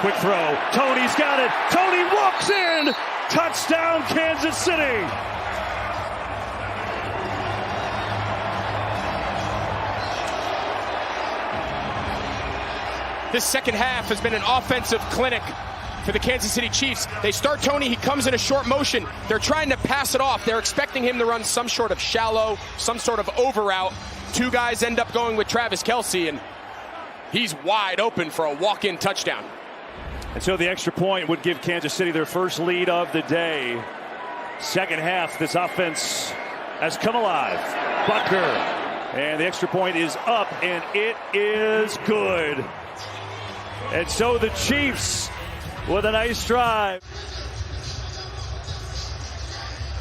Quick throw. Tony's got it. Tony walks in. Touchdown, Kansas City. This second half has been an offensive clinic for the Kansas City Chiefs. They start Tony, he comes in a short motion. They're trying to pass it off. They're expecting him to run some sort of shallow, some sort of over route. Two guys end up going with Travis Kelce, and he's wide open for a walk-in touchdown. And so the extra point would give Kansas City their first lead of the day. Second half, this offense has come alive. Butker, and the extra point is up, and it is good. And so the Chiefs with a nice drive.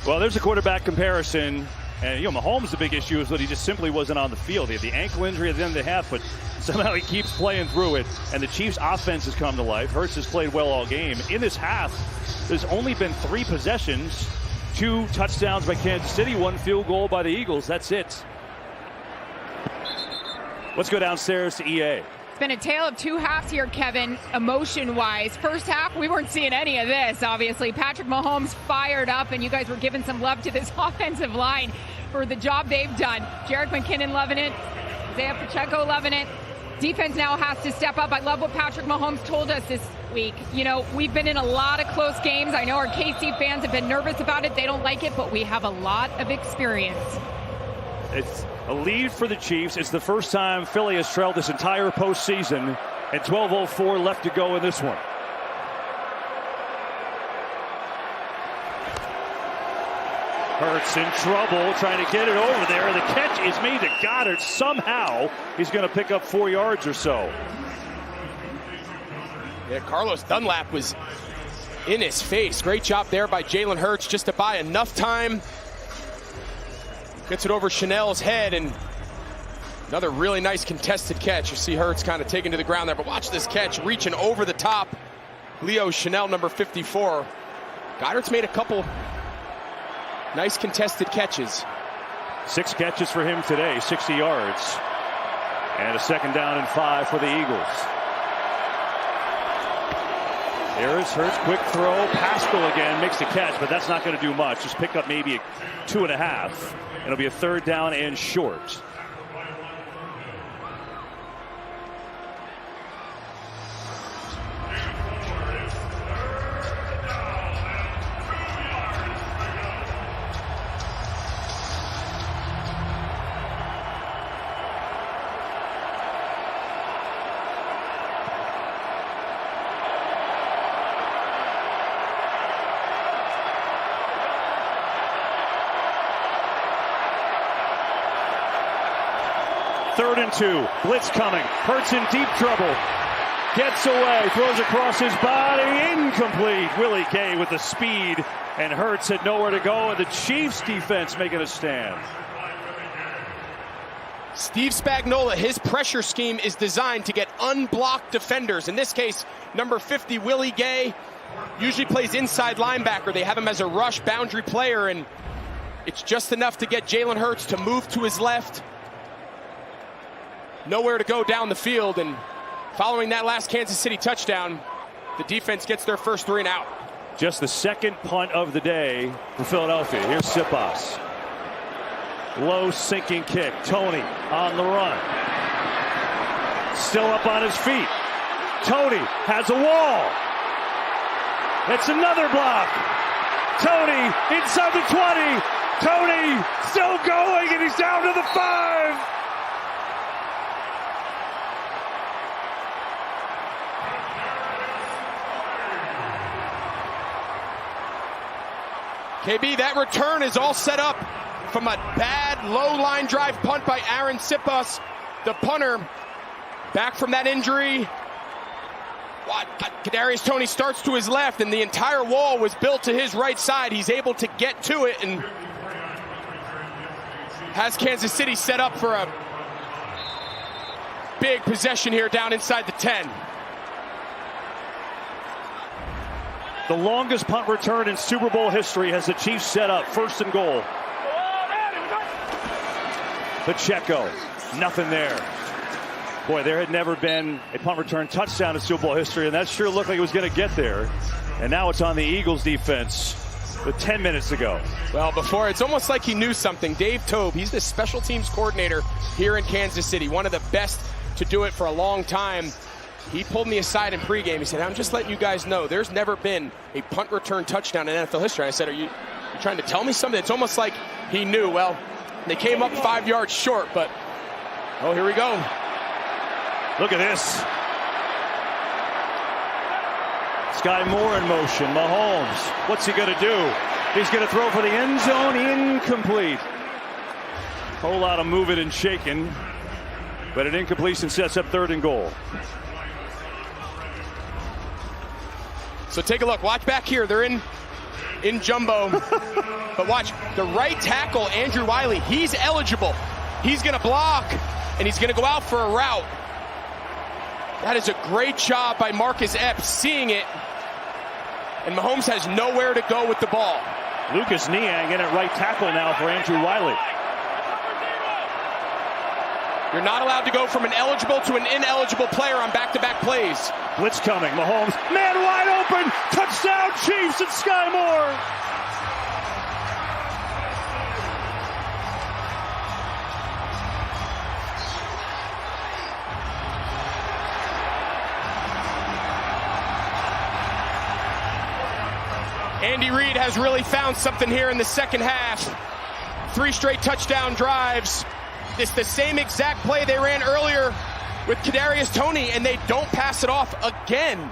Well, there's a quarterback comparison. And, Mahomes, the big issue is that he just simply wasn't on the field. He had the ankle injury at the end of the half, but somehow he keeps playing through it. And the Chiefs' offense has come to life. Hurts has played well all game. In this half, there's only been 3 possessions, 2 touchdowns by Kansas City, 1 field goal by the Eagles. That's it. Let's go downstairs to EA. It's been a tale of 2 halves here, Kevin, emotion-wise. First half, we weren't seeing any of this, obviously. Patrick Mahomes fired up, and you guys were giving some love to this offensive line for the job they've done. Jerick McKinnon loving it. Isaiah Pacheco loving it. Defense now has to step up. I love what Patrick Mahomes told us this week. We've been in a lot of close games. I know our KC fans have been nervous about it. They don't like it, but we have a lot of experience. It's a lead for the Chiefs. It's the first time Philly has trailed this entire postseason, and 12:04 left to go in this one. Hurts in trouble, trying to get it over there. The catch is made to Goddard. Somehow, he's going to pick up 4 yards or so. Yeah, Carlos Dunlap was in his face. Great job there by Jalen Hurts just to buy enough time. Gets it over Chanel's head, and another really nice contested catch. You see Hurts kind of taken to the ground there, but watch this catch, reaching over the top. Leo Chanel, number 54. Goddard's made a couple nice contested catches. 6 catches for him today, 60 yards. And a 2nd down and 5 for the Eagles. There is Hurts, quick throw. Pascal again makes the catch, but that's not going to do much. Just pick up maybe 2.5. It'll be a 3rd down and short. Third and 2. Blitz coming. Hurts in deep trouble. Gets away. Throws across his body. Incomplete. Willie Gay with the speed. And Hurts had nowhere to go. And the Chiefs defense making a stand. Steve Spagnuolo, his pressure scheme is designed to get unblocked defenders. In this case, number 50, Willie Gay, usually plays inside linebacker. They have him as a rush boundary player, and it's just enough to get Jalen Hurts to move to his left. Nowhere to go down the field, and following that last Kansas City touchdown, the defense gets their first 3 and out. Just the 2nd punt of the day for Philadelphia. Here's Sipas. Low sinking kick. Tony on the run. Still up on his feet. Tony has a wall. It's another block. Tony inside the 20. Tony still going, and he's down to the 5. KB, that return is all set up from a bad low line drive punt by Aaron Sipas, the punter, back from that injury. Kadarius Toney starts to his left, and the entire wall was built to his right side. He's able to get to it and has Kansas City set up for a big possession here down inside the 10. The longest punt return in Super Bowl history has the Chiefs set up. 1st and goal. Pacheco, nothing there. Boy, there had never been a punt return touchdown in Super Bowl history, and that sure looked like it was going to get there. And now it's on the Eagles defense with 10 minutes to go. Well, before, it's almost like he knew something. Dave Tobe, he's the special teams coordinator here in Kansas City, one of the best to do it for a long time. He pulled me aside in pregame. He said, I'm just letting you guys know there's never been a punt return touchdown in NFL history. I said, are you trying to tell me something? It's almost like he knew. Well, they came up 5 yards short, but, oh, here we go. Look at this. Sky Moore in motion. Mahomes, what's he going to do? He's going to throw for the end zone. Incomplete. Whole lot of moving and shaking, but an incompletion sets up 3rd and goal. So take a look. Watch back here. They're in jumbo. But watch, the right tackle, Andrew Wiley, he's eligible. He's going to block, and he's going to go out for a route. That is a great job by Marcus Epps seeing it. And Mahomes has nowhere to go with the ball. Lucas Niang in at right tackle now for Andrew Wiley. You're not allowed to go from an eligible to an ineligible player on back-to-back plays. Blitz coming. Mahomes, man wide open. Touchdown Chiefs and Sky Moore. Andy Reid has really found something here in the second half. 3 straight touchdown drives. It's the same exact play they ran earlier with Kadarius Toney, and they don't pass it off again.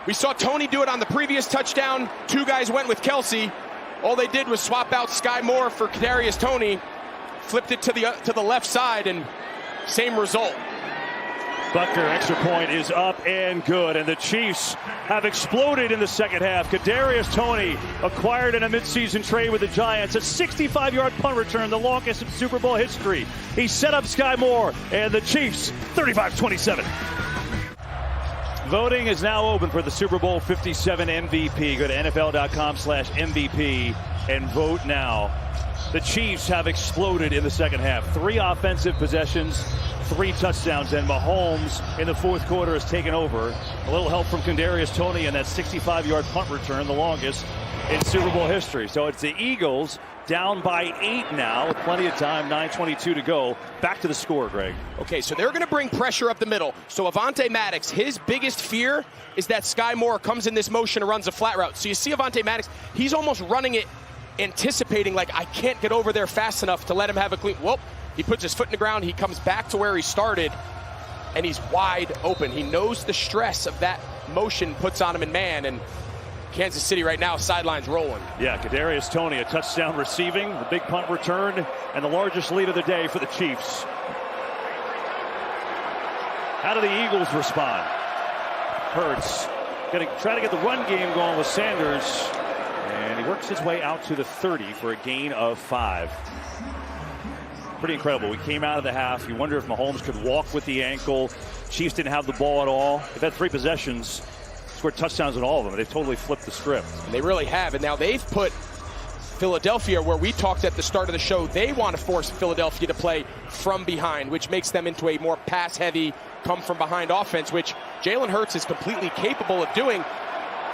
We saw Toney do it on the previous touchdown. 2 guys went with Kelsey. All they did was swap out Sky Moore for Kadarius Toney, flipped it to the left side, and same result. Bucker, extra point is up and good, and the Chiefs have exploded in the second half. Kadarius Toney acquired in a midseason trade with the Giants, a 65-yard punt return, the longest in Super Bowl history. He set up Sky Moore, and the Chiefs 35-27. Voting is now open for the Super Bowl 57 MVP. Go to NFL.com/MVP and vote now. The Chiefs have exploded in the second half. 3 offensive possessions, 3 touchdowns, and Mahomes in the fourth quarter has taken over. A little help from Kadarius Toney and that 65-yard punt return, the longest in Super Bowl history. So it's the Eagles down by 8 now with plenty of time, 9:22 to go. Back to the score, Greg. Okay, so they're going to bring pressure up the middle. So Avonte Maddox, his biggest fear is that Sky Moore comes in this motion and runs a flat route. So you see Avonte Maddox, he's almost running it, anticipating like, I can't get over there fast enough to let him have a clean. Whoop. He puts his foot in the ground. He comes back to where he started, and he's wide open. He knows the stress of that motion puts on him in man, and Kansas City right now, sidelines rolling. Yeah, Kadarius Toney, a touchdown receiving, the big punt return, and the largest lead of the day for the Chiefs. How do the Eagles respond? Hurts going to try to get the run game going with Sanders, and he works his way out to the 30 for a gain of 5. Pretty incredible. We came out of the half. You wonder if Mahomes could walk with the ankle. Chiefs didn't have the ball at all. They've had 3 possessions, scored touchdowns in all of them. They've totally flipped the script. And they really have. And now they've put Philadelphia, where we talked at the start of the show, they want to force Philadelphia to play from behind, which makes them into a more pass-heavy, come-from-behind offense, which Jalen Hurts is completely capable of doing.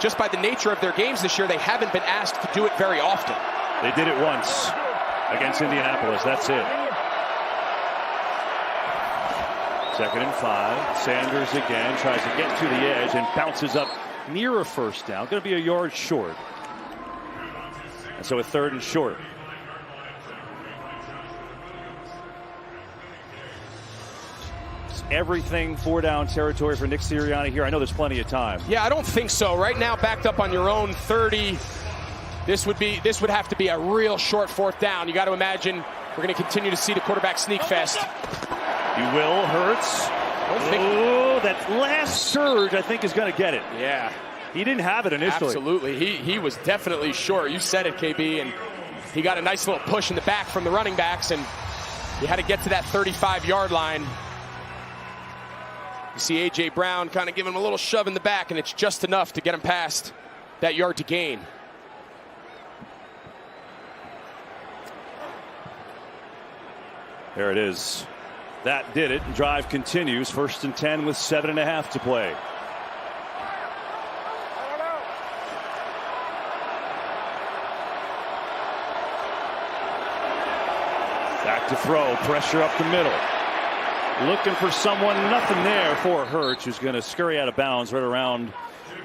Just by the nature of their games this year, they haven't been asked to do it very often. They did it once against Indianapolis. That's it. 2nd and 5. Sanders again tries to get to the edge and bounces up near a first down. Going to be a yard short. And so a 3rd and short. It's everything 4-down territory for Nick Sirianni here. I know there's plenty of time. Yeah, I don't think so. Right now, backed up on your own 30. This would have to be a real short 4th down. You got to imagine we're going to continue to see the quarterback sneak fest. You will. Hurts. Oh, that last surge, I think, is going to get it. Yeah. He didn't have it initially. Absolutely. He was definitely short. You said it, KB. And he got a nice little push in the back from the running backs, and he had to get to that 35-yard line. You see A.J. Brown kind of giving him a little shove in the back, and it's just enough to get him past that yard to gain. There it is. That did it. Drive continues. 1st and 10 with 7.5 to play. Back to throw. Pressure up the middle. Looking for someone. Nothing there for Hurts, who's going to scurry out of bounds right around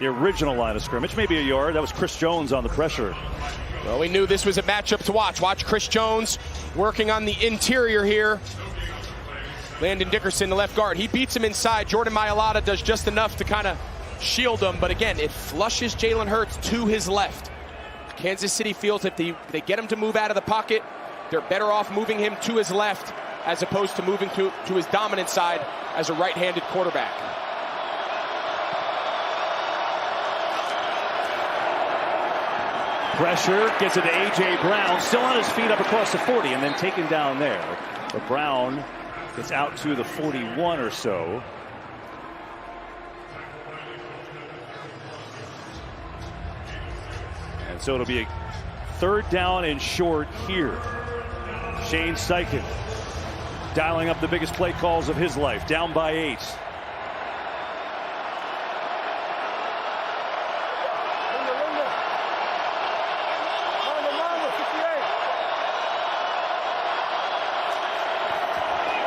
the original line of scrimmage. Maybe a yard. That was Chris Jones on the pressure. Well, we knew this was a matchup to watch. Watch Chris Jones working on the interior here. Landon Dickerson, the left guard. He beats him inside. Jordan Mailata does just enough to kind of shield him. But again, it flushes Jalen Hurts to his left. Kansas City feels if they get him to move out of the pocket, they're better off moving him to his left as opposed to moving to his dominant side as a right-handed quarterback. Pressure gets it to A.J. Brown, still on his feet up across the 40, and then taken down there. But Brown gets out to the 41 or so. And so it'll be a 3rd down and short here. Shane Steichen dialing up the biggest play calls of his life, down by 8.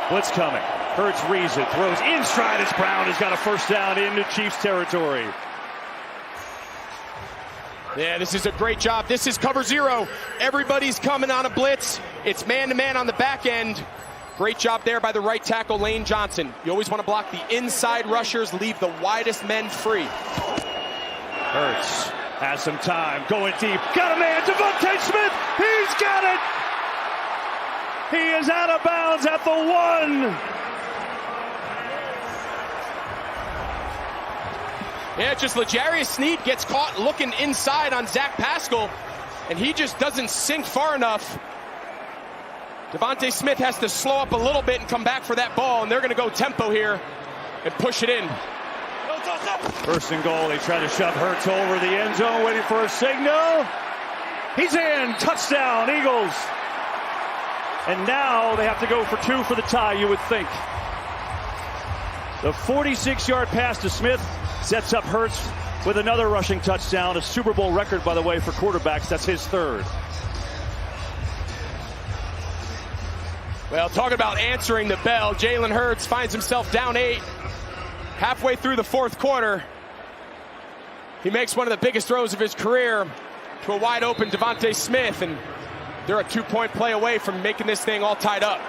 Blitz coming. Hurts reads it, throws in stride as Brown has got a 1st down into Chiefs territory. Yeah, this is a great job. This is cover 0. Everybody's coming on a blitz. It's man-to-man on the back end. Great job there by the right tackle, Lane Johnson. You always want to block the inside rushers, leave the widest men free. Hurts has some time, going deep. Got a man, Devontae Smith. He's got it. He is out of bounds at the 1. Yeah, just L'Jarius Sneed gets caught looking inside on Zach Pascal, and he just doesn't sink far enough. Devontae Smith has to slow up a little bit and come back for that ball, and they're going to go tempo here and push it in. 1st and goal. They try to shove Hurts over the end zone, waiting for a signal. He's in. Touchdown, Eagles. And now they have to go for 2 for the tie, you would think. The 46-yard pass to Smith sets up Hurts with another rushing touchdown. A Super Bowl record, by the way, for quarterbacks. That's his 3rd. Well, talk about answering the bell. Jalen Hurts finds himself down 8. Halfway through the 4th quarter, he makes one of the biggest throws of his career to a wide open Devontae Smith, and they're a 2-point play away from making this thing all tied up.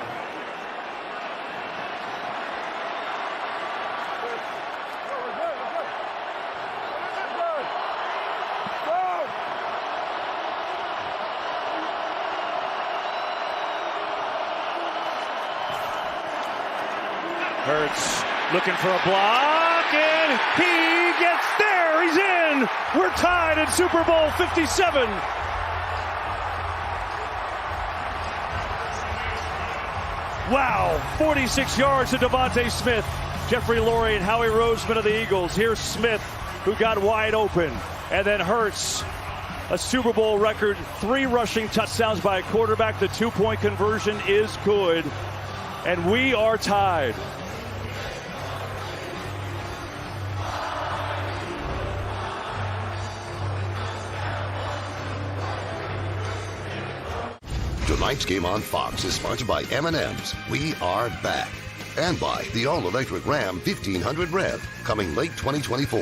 Hurts looking for a block, and he gets there. He's in. We're tied in Super Bowl 57. Wow, 46 yards to Devontae Smith. Jeffrey Lurie and Howie Roseman of the Eagles. Here's Smith, who got wide open. And then Hurts, a Super Bowl record, 3 rushing touchdowns by a quarterback. The 2-point conversion is good. And we are tied. Tonight's game on Fox is sponsored by M&M's. We are back. And by the all-electric Ram 1500 Rev, coming late 2024.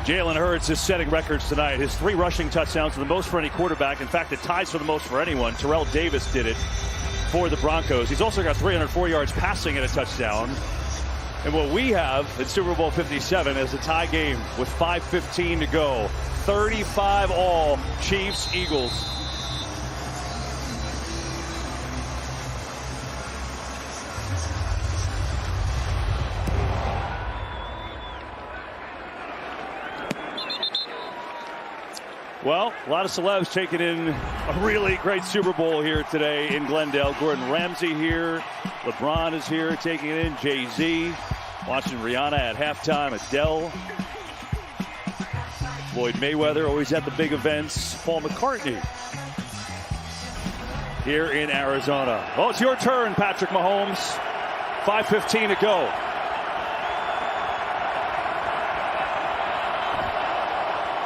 Jalen Hurts is setting records tonight. His 3 rushing touchdowns are the most for any quarterback. In fact, it ties for the most for anyone. Terrell Davis did it for the Broncos. He's also got 304 yards passing and a touchdown. And what we have in Super Bowl 57 is a tie game with 5:15 to go. 35 all, Chiefs, Eagles. Well, a lot of celebs taking in a really great Super Bowl here today in Glendale. Gordon Ramsay here. LeBron is here taking it in. Jay-Z. Watching Rihanna at halftime. Adele. Floyd Mayweather always at the big events. Paul McCartney. here in Arizona. Well, it's your turn, Patrick Mahomes. 5:15 to go.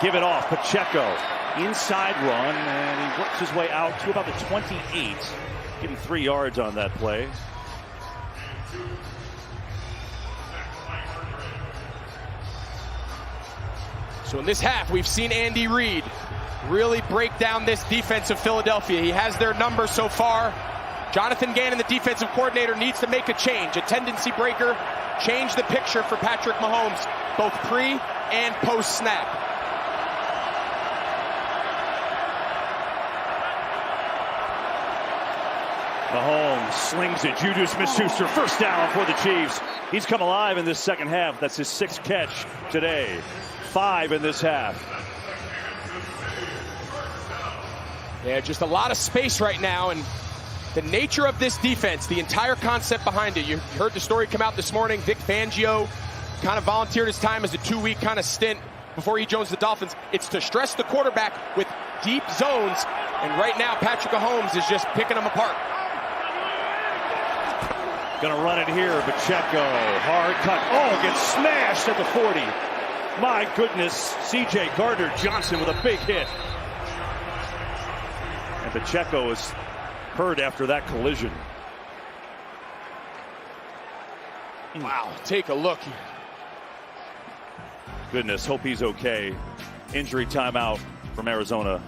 Give it off, Pacheco. Inside run, and he works his way out to about the 28. Getting 3 yards on that play. So in this half, we've seen Andy Reid really break down this defense of Philadelphia. He has their number so far. Jonathan Gannon, the defensive coordinator, needs to make a change, a tendency breaker, change the picture for Patrick Mahomes, both pre and post snap. Mahomes slings it. Juju Smith-Schuster, first down for the Chiefs. He's come alive in this second half. That's his 6th catch today. 5 in this half. Yeah, just a lot of space right now, and the nature of this defense, the entire concept behind it. You heard the story come out this morning. Vic Fangio kind of volunteered his time as a 2-week kind of stint before he joins the Dolphins. It's to stress the quarterback with deep zones, and right now Patrick Mahomes is just picking them apart. Gonna run it here, Pacheco, hard cut, oh, gets smashed at the 40. My goodness, C.J. Gardner-Johnson with a big hit. And Pacheco is hurt after that collision. Wow, take a look. Goodness, hope he's okay. Injury timeout from Arizona.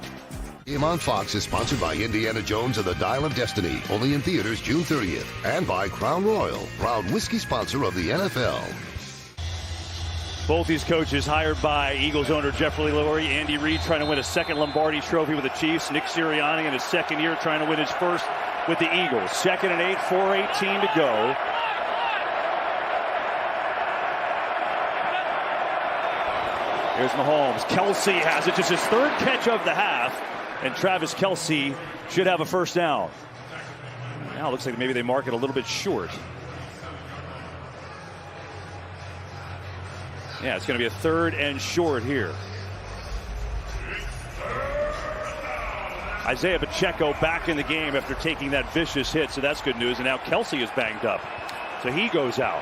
Game on Fox is sponsored by Indiana Jones and the Dial of Destiny. Only in theaters June 30th. And by Crown Royal, proud whiskey sponsor of the NFL. Both these coaches hired by Eagles owner Jeffrey Lurie. Andy Reid trying to win a 2nd Lombardi trophy with the Chiefs. Nick Sirianni in his 2nd year trying to win his 1st with the Eagles. 2nd and 8, 4:18 to go. Here's Mahomes. Kelsey has it. Just his 3rd catch of the half. And Travis Kelsey should have a first down. Now it looks like maybe they mark it a little bit short. Yeah, it's going to be a 3rd and short here. Isaiah Pacheco back in the game after taking that vicious hit, so that's good news. And now Kelsey is banged up, so he goes out.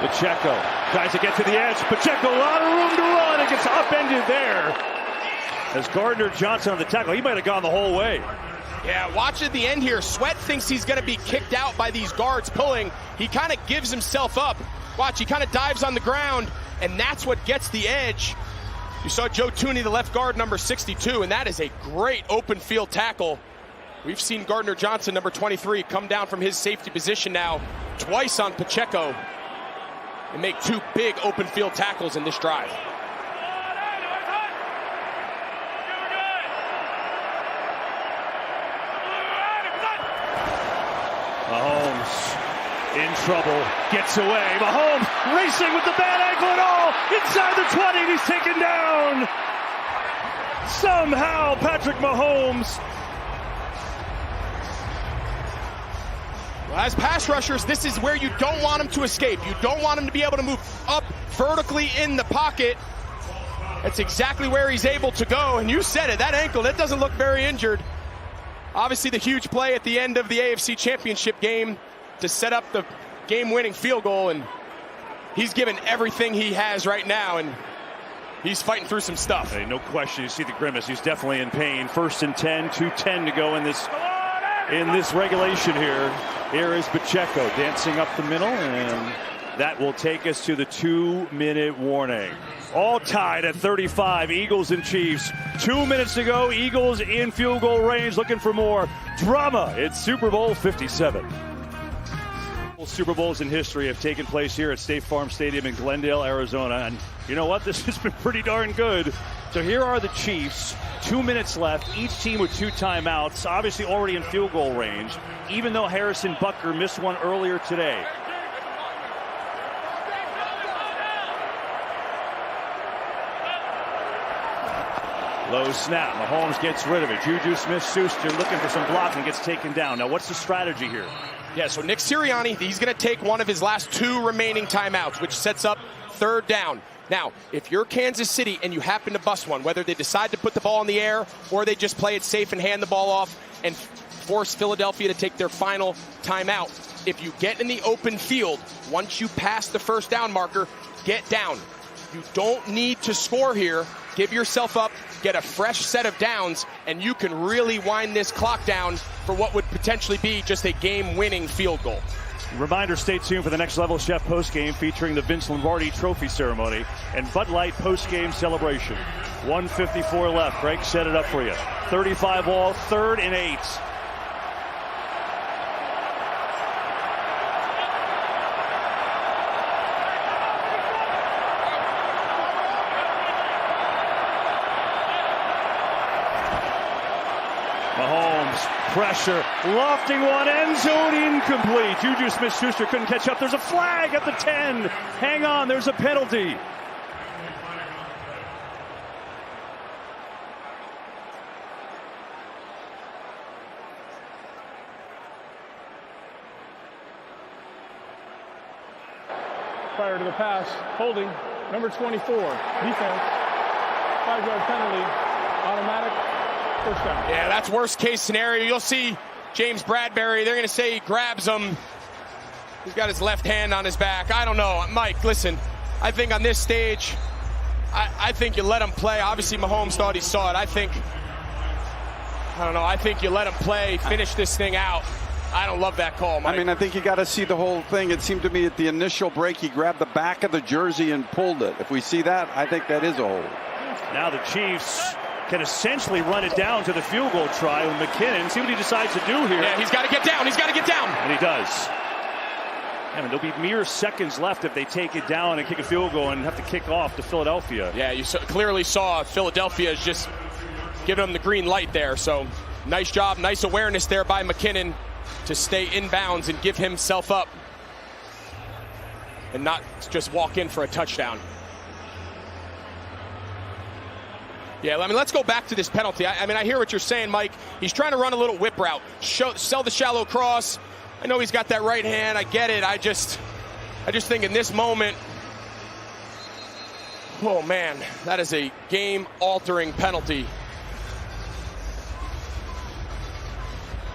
Pacheco tries to get to the edge. Pacheco, a lot of room to run. It gets upended there. As Gardner-Johnson on the tackle, he might have gone the whole way. Yeah, watch at the end here. Sweat thinks he's going to be kicked out by these guards pulling. He kind of gives himself up. Watch, he kind of dives on the ground, and that's what gets the edge. You saw Joe Tooney, the left guard, number 62, and that is a great open field tackle. We've seen Gardner-Johnson, number 23, come down from his safety position now twice on Pacheco and make 2 big open field tackles in this drive. Mahomes in trouble, gets away. Mahomes racing with the bad ankle and all. Inside the 20, and he's taken down. Somehow, Patrick Mahomes. Well, as pass rushers, this is where you don't want him to escape. You don't want him to be able to move up vertically in the pocket. That's exactly where he's able to go. And you said it, that ankle, that doesn't look very injured. Obviously, the huge play at the end of the AFC Championship game to set up the game-winning field goal, and he's given everything he has right now, and he's fighting through some stuff. Hey, no question, you see the grimace. He's definitely in pain. 1st and 10, 2:10 to go in this regulation here. Here is Pacheco dancing up the middle, and that will take us to the 2-minute warning. All tied at 35, Eagles and Chiefs. 2 minutes to go, Eagles in field goal range, looking for more drama. It's Super Bowl 57. Super Bowls in history have taken place here at State Farm Stadium in Glendale, Arizona. And you know what? This has been pretty darn good. So here are the Chiefs. 2 minutes left. Each team with 2 timeouts. Obviously already in field goal range, even though Harrison Butker missed one earlier today. Low snap. Mahomes gets rid of it. Juju Smith-Schuster looking for some blocking, gets taken down. Now, what's the strategy here? Yeah, so Nick Sirianni, he's going to take one of his last 2 remaining timeouts, which sets up 3rd down. Now, if you're Kansas City and you happen to bust one, whether they decide to put the ball in the air or they just play it safe and hand the ball off and force Philadelphia to take their final timeout, if you get in the open field, once you pass the first down marker, get down. You don't need to score here. Give yourself up, get a fresh set of downs, and you can really wind this clock down for what would potentially be just a game-winning field goal. Reminder, stay tuned for the Next Level Chef postgame featuring the Vince Lombardi Trophy Ceremony and Bud Light postgame celebration. 1:54 left. Greg set it up for you. 35 all, 3rd and 8. Mahomes, pressure, lofting one, end zone incomplete. Juju Smith-Schuster couldn't catch up. There's a flag at the 10. Hang on, there's a penalty. Prior to the pass, holding, number 24, defense, 5-yard penalty, automatic. First down. Yeah, that's worst case scenario. You'll see James Bradbury. They're going to say he grabs him. He's got his left hand on his back. I don't know. Mike, listen, I think on this stage, I think you let him play. Obviously, Mahomes thought he saw it. I think you let him play, finish this thing out. I don't love that call, Mike. I mean, I think you got to see the whole thing. It seemed to me at the initial break, he grabbed the back of the jersey and pulled it. If we see that, I think that is a hold. Now the Chiefs can essentially run it down to the field goal try with McKinnon. See what he decides to do here. Yeah, he's got to get down. He's got to get down. And he does. I mean, there'll be mere seconds left if they take it down and kick a field goal and have to kick off to Philadelphia. Yeah, you clearly saw Philadelphia is just giving them the green light there. So nice job, nice awareness there by McKinnon to stay in bounds and give himself up and not just walk in for a touchdown. Yeah, I mean, let's go back to this penalty. I mean, I hear what you're saying, Mike. He's trying to run a little whip route, sell the shallow cross. I know he's got that right hand. I get it. I just think in this moment, oh, man, that is a game-altering penalty.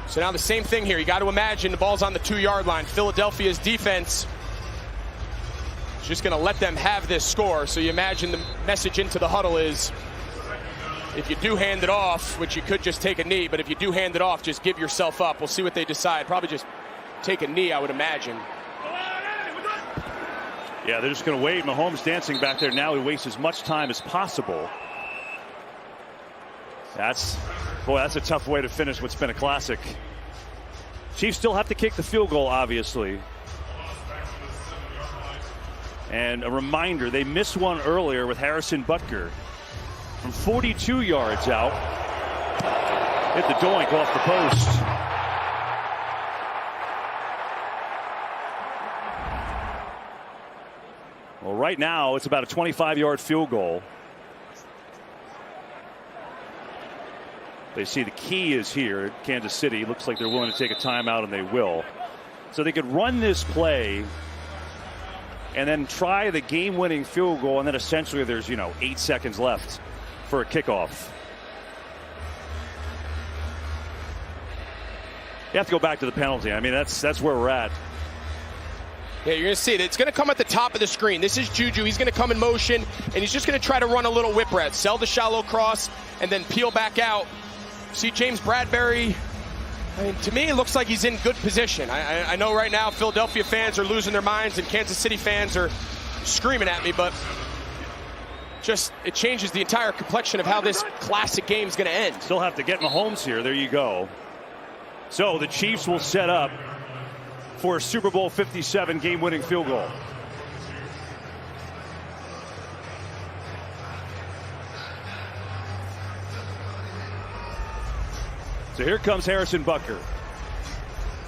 So now the same thing here. You got to imagine the ball's on the 2-yard line. Philadelphia's defense is just going to let them have this score. So you imagine the message into the huddle is, if you do hand it off, which you could just take a knee, but if you do hand it off, just give yourself up. We'll see what they decide. Probably just take a knee, I would imagine. Yeah, they're just going to wait. Mahomes dancing back there now. He wastes as much time as possible. That's a tough way to finish what's been a classic. Chiefs still have to kick the field goal, obviously. And a reminder, they missed one earlier with Harrison Butker from 42 yards out. Hit the doink off the post. Well, right now it's about a 25-yard field goal. They see the key is here at Kansas City. Looks like they're willing to take a timeout, and they will. So they could run this play and then try the game-winning field goal, and then essentially there's 8 seconds left for a kickoff. You have to go back to the penalty. I mean, that's where we're at. Yeah, you're going to see it. It's going to come at the top of the screen. This is Juju. He's going to come in motion, and he's just going to try to run a little whip route, sell the shallow cross, and then peel back out. See James Bradbury. I mean, to me, it looks like he's in good position. I know right now Philadelphia fans are losing their minds and Kansas City fans are screaming at me, but just it changes the entire complexion of how this classic game is going to end. Still have to get Mahomes here. There you go. So the Chiefs will set up for a Super Bowl 57 game-winning field goal. So here comes Harrison Butker.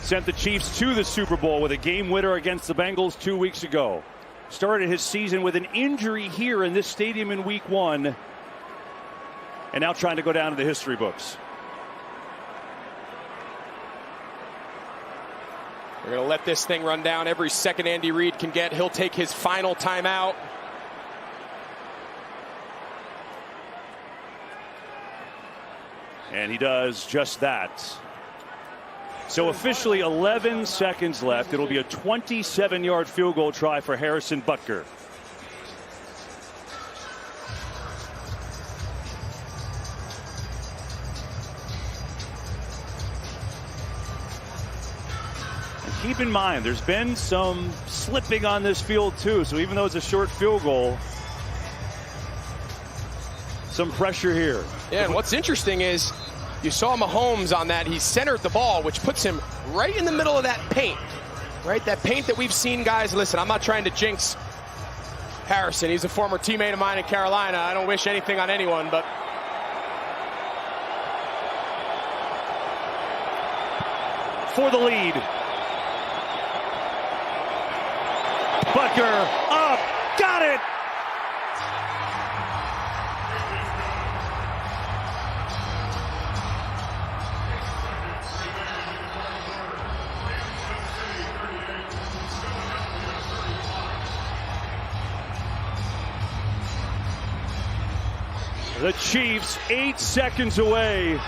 Sent the Chiefs to the Super Bowl with a game winner against the Bengals 2 weeks ago. Started his season with an injury here in this stadium in week 1. And now trying to go down to the history books. We're going to let this thing run down every second Andy Reid can get. He'll take his final timeout. And he does just that. So officially 11 seconds left. It'll be a 27-yard field goal try for Harrison Butker. And keep in mind, there's been some slipping on this field too. So even though it's a short field goal, some pressure here. Yeah, and what's interesting is you saw Mahomes on that. He centered the ball, which puts him right in the middle of that paint. Right? That paint that we've seen, guys. Listen, I'm not trying to jinx Harrison. He's a former teammate of mine in Carolina. I don't wish anything on anyone, but for the lead. Butker up, got it. The Chiefs 8 seconds away.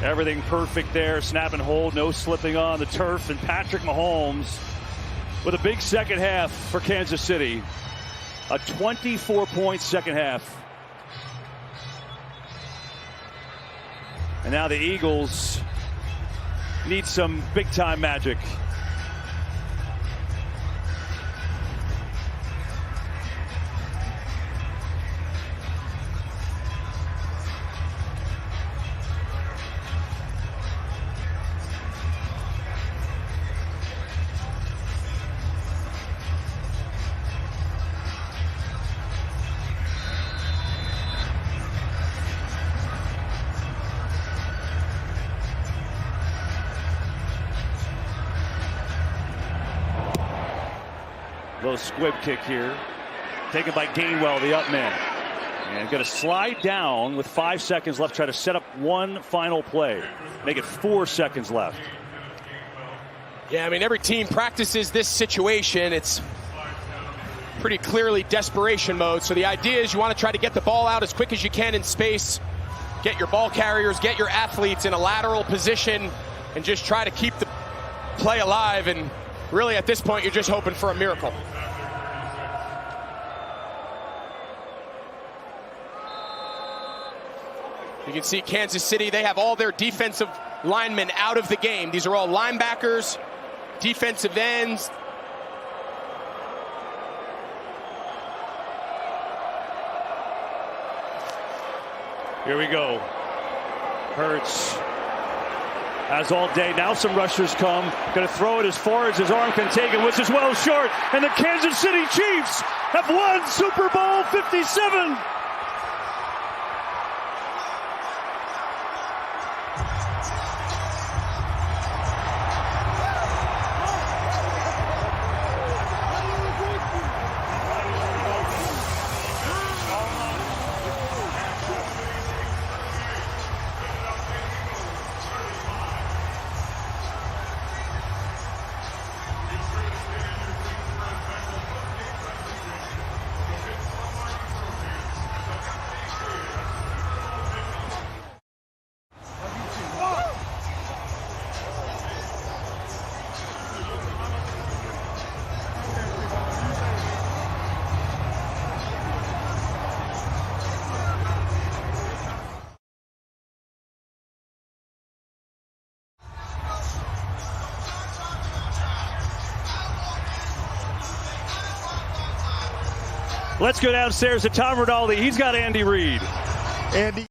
Everything perfect there. Snap and hold, no slipping on the turf. And Patrick Mahomes with a big second half for Kansas City. A 24-point second half. And now the Eagles need some big-time magic. Little squib kick here. Taken by Gainwell, the up man. And going to slide down with 5 seconds left. Try to set up one final play. Make it 4 seconds left. yeah, I mean, every team practices this situation. It's pretty clearly desperation mode. So the idea is you want to try to get the ball out as quick as you can in space. Get your ball carriers, get your athletes in a lateral position, and just try to keep the play alive. And really, at this point, you're just hoping for a miracle. You can see Kansas City, they have all their defensive linemen out of the game. These are all linebackers, defensive ends. Here we go. Hurts has all day. Now some rushers come. Going to throw it as far as his arm can take it, which is well short. And the Kansas City Chiefs have won Super Bowl 57. Let's go downstairs to Tom Rinaldi. He's got Andy Reid. Andy.